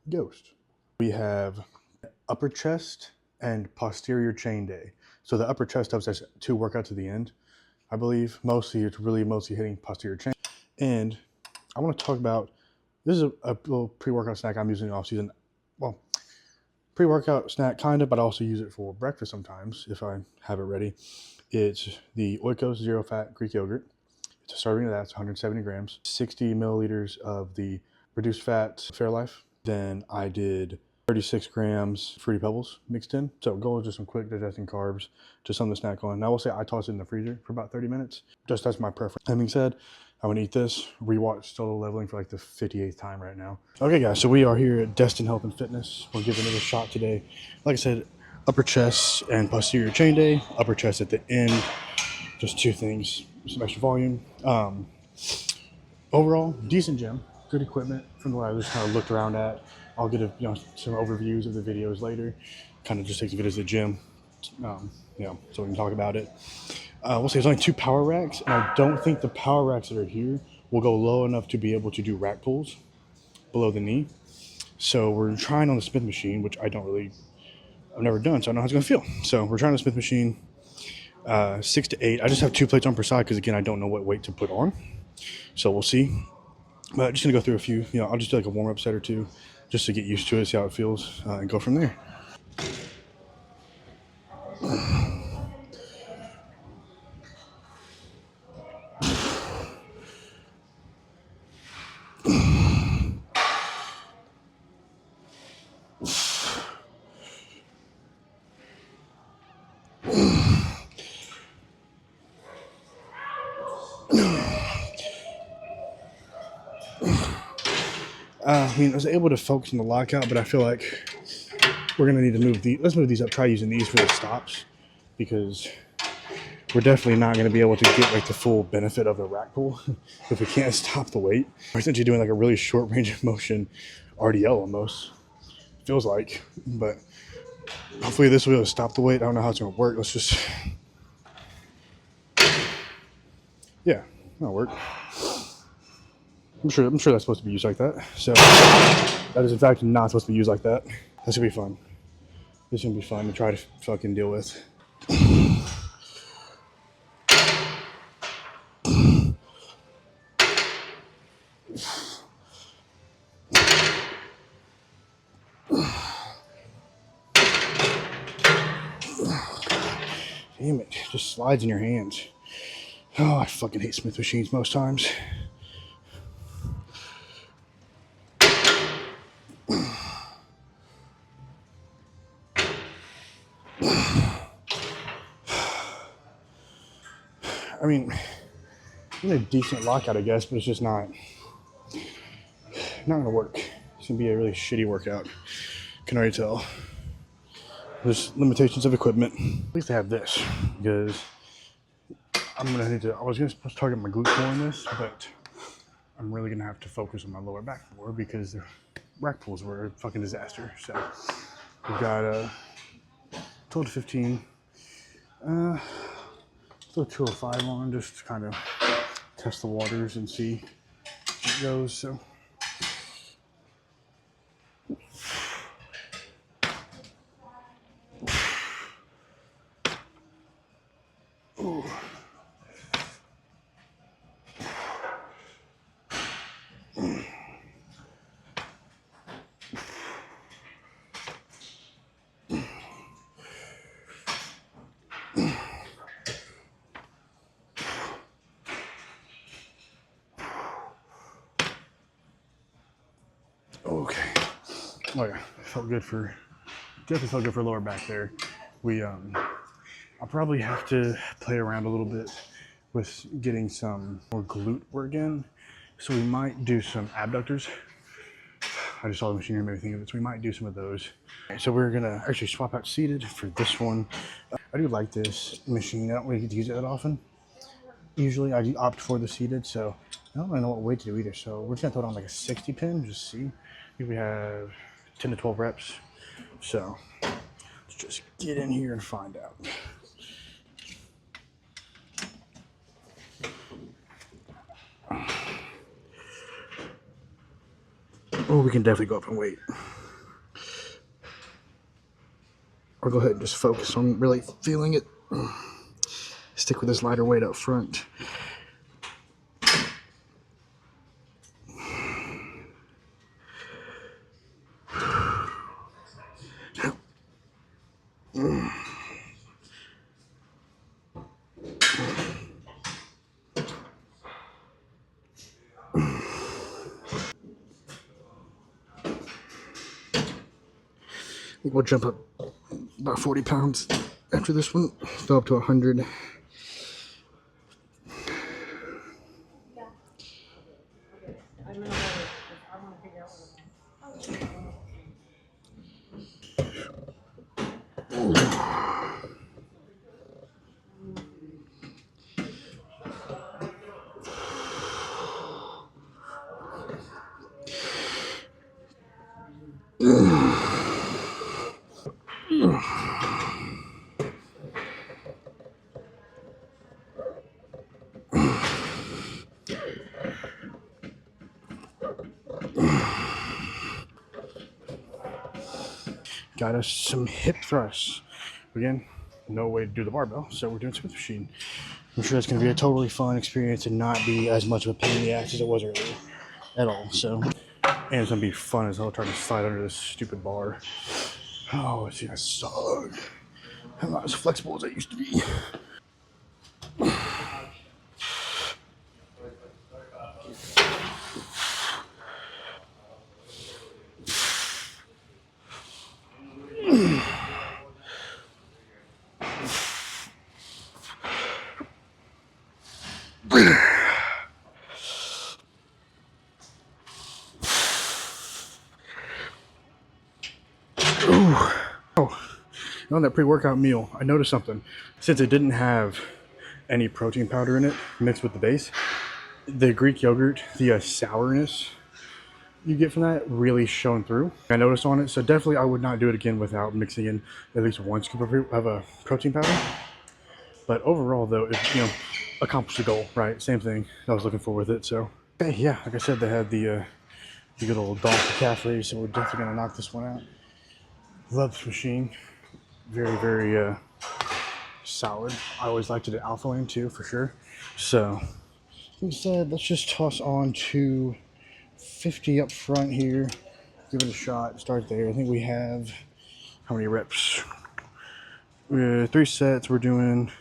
Ghost. We have upper chest and posterior chain day. So the upper chest does 2 workouts at the end, I believe. Mostly, it's really mostly hitting posterior chain. And I want to talk about, this is a little pre-workout snack I'm using off season. Well, pre-workout snack kind of, but I also use it for breakfast sometimes if I have it ready. It's the Oikos Zero Fat Greek yogurt. It's a serving of that. It's 170 grams. 60 milliliters of the reduced fat Fairlife. Then I did 36 grams Fruity Pebbles mixed in. So goal is just some quick digesting carbs, just something to snack on. Now I will say I toss it in the freezer for about 30 minutes. Just that's my preference. That being said, I'm gonna eat this. Rewatch Solo Leveling for like the 58th time right now. Okay guys, so we are here at Destin Health and Fitness. We're giving it a shot today. Like I said, upper chest and posterior chain day. Upper chest at the end. Just 2 things, some extra volume. Overall, decent gym, good equipment from what I just kind of looked around at. I'll get some overviews of the videos later. Kind of just takes a bit as a gym, so we can talk about it. We'll say there's only 2 power racks, and I don't think the power racks that are here will go low enough to be able to do rack pulls below the knee. So we're trying on the Smith machine, which I've never done, so I don't know how it's gonna feel. So we're trying the Smith machine, 6 to 8. I just have 2 plates on per side because again, I don't know what weight to put on. So we'll see. But I'm just gonna go through a few, I'll just do like a warm-up set or 2 just to get used to it, see how it feels, and go from there. I was able to focus on the lockout, but I feel like we're gonna need to let's move these up, try using these for the stops, because we're definitely not gonna be able to get like the full benefit of the rack pull if we can't stop the weight. We're essentially doing like a really short range of motion RDL almost, feels like, but hopefully this will be able to stop the weight. I don't know how it's gonna work. Let's just, yeah, that'll work. I'm sure that's supposed to be used like that. So that is in fact not supposed to be used like that. This gonna be fun. This is gonna be fun to try to fucking deal with. Damn it, just slides in your hands. Oh, I fucking hate Smith machines most times. I mean, it's a decent lockout, I guess, but it's just not gonna work. It's gonna be a really shitty workout. Can already tell. There's limitations of equipment. At least I have this, because I'm gonna need to. I was supposed to target my glutes more in this, but I'm really gonna have to focus on my lower back more because the rack pulls were a fucking disaster. So we've got 12 to 15. Still 205 on, just to kind of test the waters and see how it goes. So. Ooh. Okay. Oh yeah, definitely felt good for lower back there. I'll probably have to play around a little bit with getting some more glute work in. So we might do some abductors. I just saw the machine here, made me think of it. So we might do some of those. Okay, so we're gonna actually swap out seated for this one. I do like this machine. I don't really get to use it that often. Usually I opt for the seated, so I don't really know what weight to do either. So we're just gonna throw it on like a 60 pin, just see. I think we have 10 to 12 reps. So let's just get in here and find out. Oh, we can definitely go up in weight. Or go ahead and just focus on really feeling it. Stick with this lighter weight up front. I think we'll jump up about 40 pounds after this one. Go up to 100. Got us some hip thrusts. Again, no way to do the barbell, so we're doing Smith machine. I'm sure it's going to be a totally fun experience and not be as much of a pain in the ass as it was earlier at all. So, and it's going to be fun as hell trying to slide under this stupid bar. Oh, it's going to suck. I'm not as flexible as I used to be. On that pre-workout meal, I noticed something. Since it didn't have any protein powder in it mixed with the base, the Greek yogurt, the sourness you get from that really shone through. I noticed on it, so definitely I would not do it again without mixing in at least 1 scoop of a protein powder. But overall, though, it accomplished the goal, right? Same thing I was looking for with it. So, okay, yeah, like I said, they had the good old donkey calf raise, so we're definitely gonna knock this one out. Love this machine. Very, very solid. I always liked it at Alpha Lane too, for sure. So, like I said, let's just toss on to 50 up front here. Give it a shot. Start there. I think we have how many reps? 3 sets. We're doing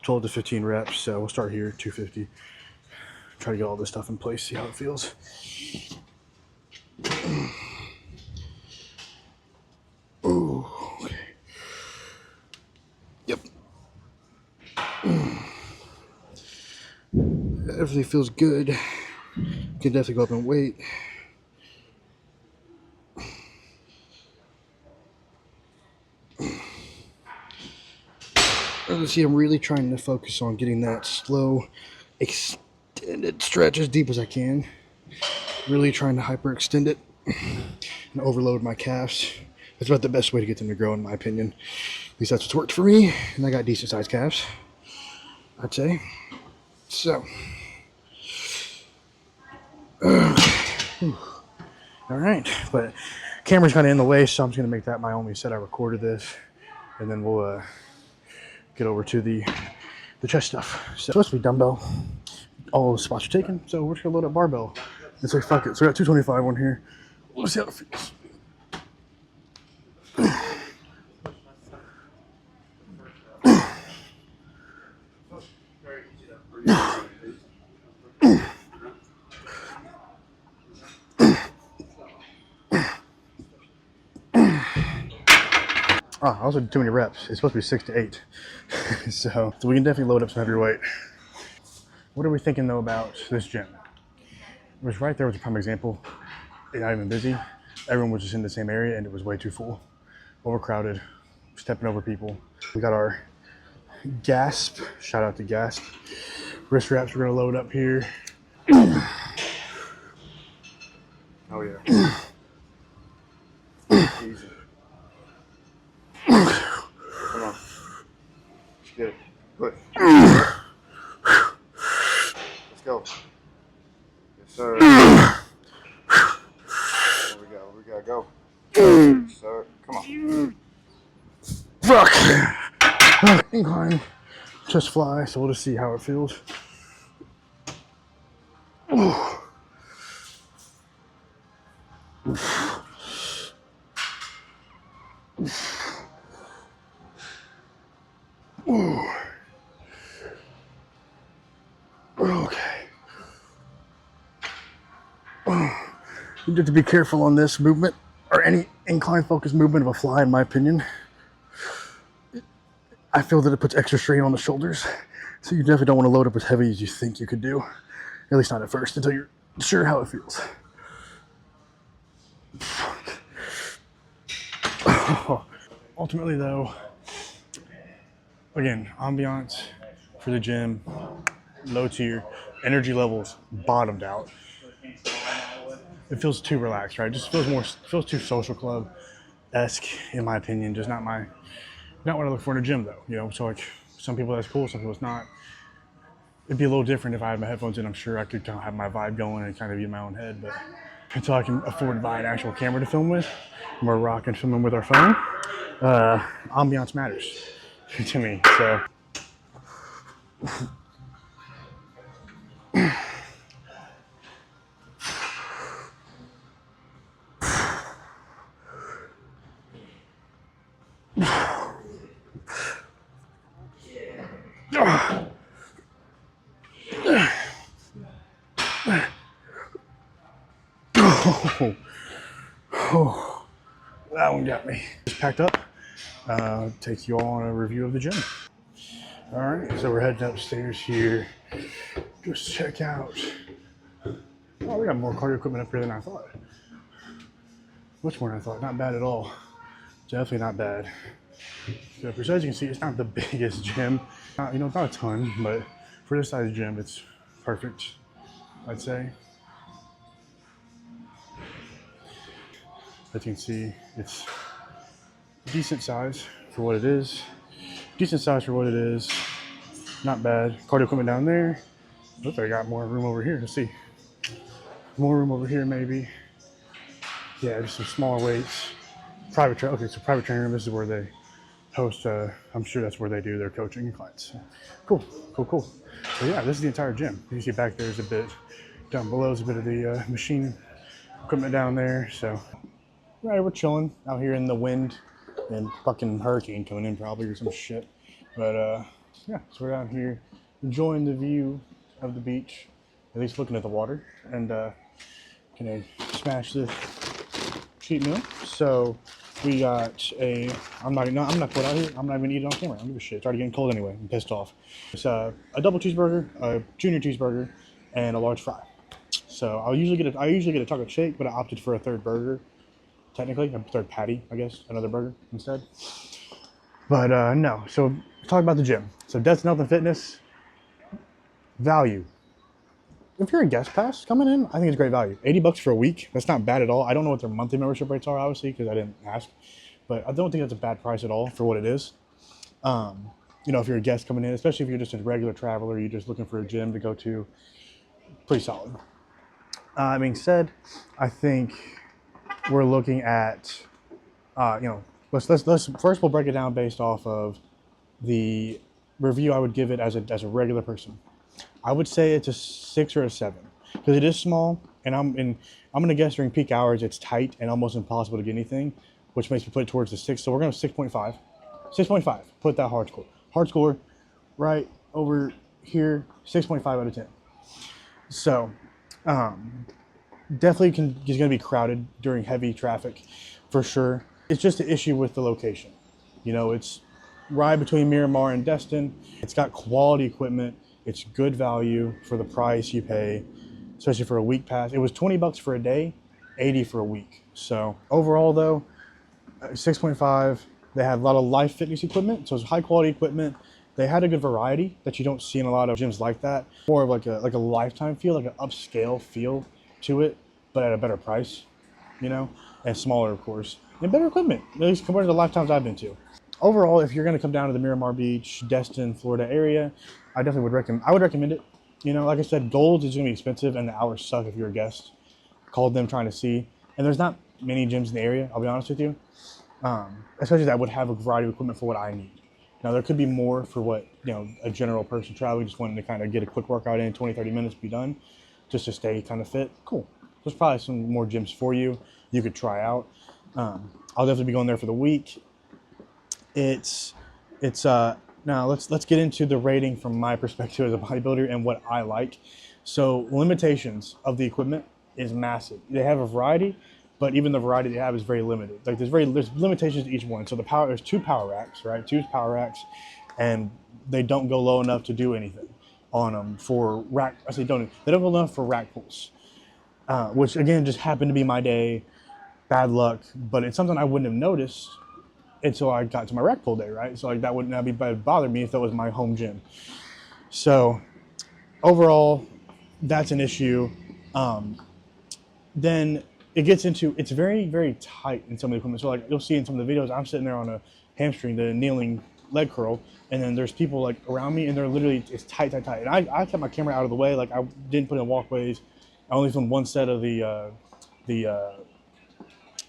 12 to 15 reps. So we'll start here, 250. Try to get all this stuff in place. See how it feels. Ooh. Okay. Yep. Everything feels good. Can definitely go up in weight. As you see, I'm really trying to focus on getting that slow, extended stretch as deep as I can. Really trying to hyperextend it and overload my calves. That's about the best way to get them to grow, in my opinion. At least that's what's worked for me, and I got decent sized calves, I'd say. So, all right, but camera's kind of in the way, so I'm just gonna make that my only set. I recorded this, and then we'll get over to the chest stuff. So, it's supposed to be dumbbell. All the spots are taken, so we're just gonna load up barbell. And say fuck it. So we got 225 one here. Let's see how it feels. I also did too many reps. It's supposed to be 6 to 8. so we can definitely load up some heavier weight. What are we thinking though about this gym? It was right there with a prime example. It's not even busy. Everyone was just in the same area and it was way too full. Overcrowded, stepping over people. We got our Gasp, shout out to Gasp. Wrist wraps we're gonna load up here. Oh yeah. Easy. Come on. Get it. Push. Let's go. Yes, sir. There we go. We gotta go. Yes, sir. Come on. Fuck. Incline. Just fly, so we'll just see how it feels. Ooh. Ooh. Okay. You have to be careful on this movement, or any incline focus movement of a fly, in my opinion. I feel that it puts extra strain on the shoulders, so you definitely don't want to load up as heavy as you think you could do. At least not at first, until you're sure how it feels. Ultimately though, again, ambiance for the gym, low tier, energy levels bottomed out. It feels too relaxed, right? It just feels too social club-esque, in my opinion. Just not what I look for in a gym though, you know? So like, some people that's cool, some people it's not. It'd be a little different if I had my headphones in. I'm sure I could kind of have my vibe going and kind of be in my own head, but until I can afford to buy an actual camera to film with, we're rocking filming with our phone. Ambiance matters to me, so. Oh, that one got me. Just packed up. Take you all on a review of the gym. All right, so we're heading upstairs here. Just check out. Oh, we got more cardio equipment up here than I thought. Much more than I thought. Not bad at all. Definitely not bad. So as you can see, it's not the biggest gym. Not a ton, but for this size gym, it's perfect, I'd say. As you can see, it's decent size for what it is. Decent size for what it is. Not bad. Cardio equipment down there. Looks like I got more room over here. Let's see. More room over here, maybe. Yeah, just some smaller weights. Private training. Okay, so private training room. This is where they host. I'm sure that's where they do their coaching clients. Cool. So yeah, this is the entire gym. You see back there's a bit. Down below is a bit of the machine equipment down there. So. Right, we're chilling out here in the wind and fucking hurricane coming in probably or some shit. But yeah, so we're out here enjoying the view of the beach, at least looking at the water, and gonna smash this cheat meal. So we got I'm not put out here. I'm not even eating on camera. I don't give a shit. It's already getting cold anyway. I'm pissed off. It's a double cheeseburger, a junior cheeseburger, and a large fry. So I usually get a chocolate shake, but I opted for a third burger. Technically, a third patty, I guess, another burger instead. But no, so talk about the gym. So Destin Health and Fitness, value. If you're a guest pass coming in, I think it's great value. $80 for a week, that's not bad at all. I don't know what their monthly membership rates are, obviously, because I didn't ask. But I don't think that's a bad price at all for what it is. If you're a guest coming in, especially if you're just a regular traveler, you're just looking for a gym to go to, pretty solid. That being said, I think we're looking at, let's first we'll break it down based off of the review I would give it as a regular person. I would say it's a 6 or a 7 because it is small, and I'm gonna guess during peak hours it's tight and almost impossible to get anything, which makes me put it towards the 6. So we're going 6.5. 6.5. Put that hard score. Hard score, right over here. 6.5 out of 10. So, definitely is going to be crowded during heavy traffic, for sure. It's just an issue with the location. It's right between Miramar and Destin. It's got quality equipment. It's good value for the price you pay, especially for a week pass. It was $20 for a day, $80 for a week. So overall though, 6.5. They have a lot of life fitness equipment, so it's high quality equipment. They had a good variety that you don't see in a lot of gyms like that. More of like a lifetime feel, like an upscale feel to it, but at a better price, and smaller, of course, and better equipment, at least compared to the lifetimes I've been to. Overall, if you're going to come down to the Miramar Beach, Destin, Florida area, I definitely would recommend it. Like I said, Gold is going to be expensive, and the hours suck if you're a guest. Called them trying to see, and there's not many gyms in the area, I'll be honest with you. especially that would have a variety of equipment for what I need. Now there could be more for what, you know, a general person traveling just wanting to kind of get a quick workout in 20, 30 minutes, be done, just to stay kind of fit. Cool. There's probably some more gyms for you. You could try out. I'll definitely be going there for the week. It's now let's get into the rating from my perspective as a bodybuilder and what I like. So limitations of the equipment is massive. They have a variety, but even the variety they have is very limited. Like there's limitations to each one. So there's 2 power racks, right? 2 power racks, and they don't go low enough to do anything on them for rack. I say don't. They don't go low enough for rack pulls, which again just happened to be my day. Bad luck, but it's something I wouldn't have noticed until I got to my rack pull day, right? So like that would not be bother me if that was my home gym. So overall, that's an issue. Then it gets into, it's very, very tight in some of the equipment. So like you'll see in some of the videos, I'm sitting there on a hamstring, the kneeling leg curl, and then there's people like around me and they're literally, it's tight, tight, tight. And I kept my camera out of the way. Like I didn't put in walkways. I only filmed one set of the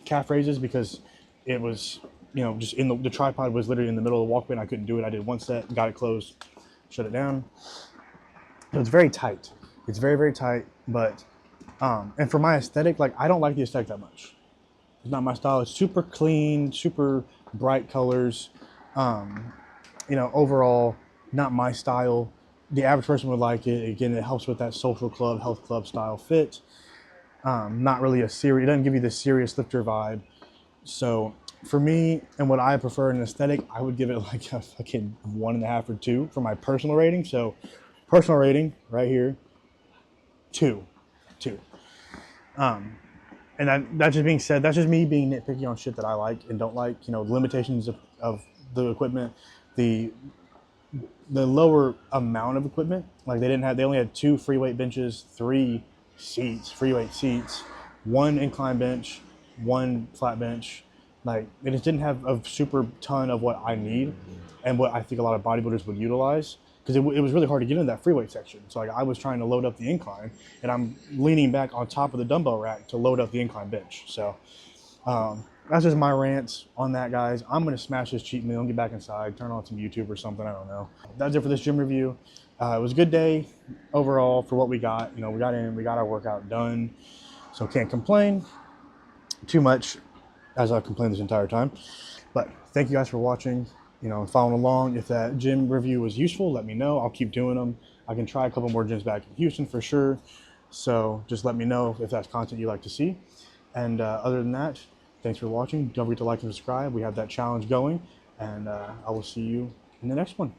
calf raises because it was, you know, just in the tripod was literally in the middle of the walkway and I couldn't do it. I did one set, got it closed, shut it down. So it's very tight. It's very, very tight, but and for my aesthetic, like I don't like the aesthetic that much. It's not my style. It's super clean, super bright colors. You know, overall, not my style. The average person would like it. Again, it helps with that social club, health club style fit. Not really a serious, it doesn't give you the serious lifter vibe. So for me and what I prefer in aesthetic, I would give it like a fucking 1.5 or 2 for my personal rating. So personal rating right here, 2. And that just being said, that's just me being nitpicky on shit that I like and don't like. You know, limitations of the equipment, the lower amount of equipment. Like they only had 2 free weight benches, 3 seats, free weight seats, 1 incline bench, 1 flat bench. Like it just didn't have a super ton of what I need and what I think a lot of bodybuilders would utilize, because it was really hard to get into that free weight section. So like I was trying to load up the incline and I'm leaning back on top of the dumbbell rack to load up the incline bench. So that's just my rants on that, guys. I'm gonna smash this cheat meal and get back inside, turn on some YouTube or something, I don't know. That's it for this gym review. It was a good day overall for what we got. You know, we got our workout done, so can't complain too much, as I've complained this entire time. But thank you guys for watching, you know, and following along. If that gym review was useful, let me know. I'll keep doing them. I can try a couple more gyms back in Houston for sure. So just let me know if that's content you like to see. And other than that, thanks for watching. Don't forget to like and subscribe. We have that challenge going, and I will see you in the next one.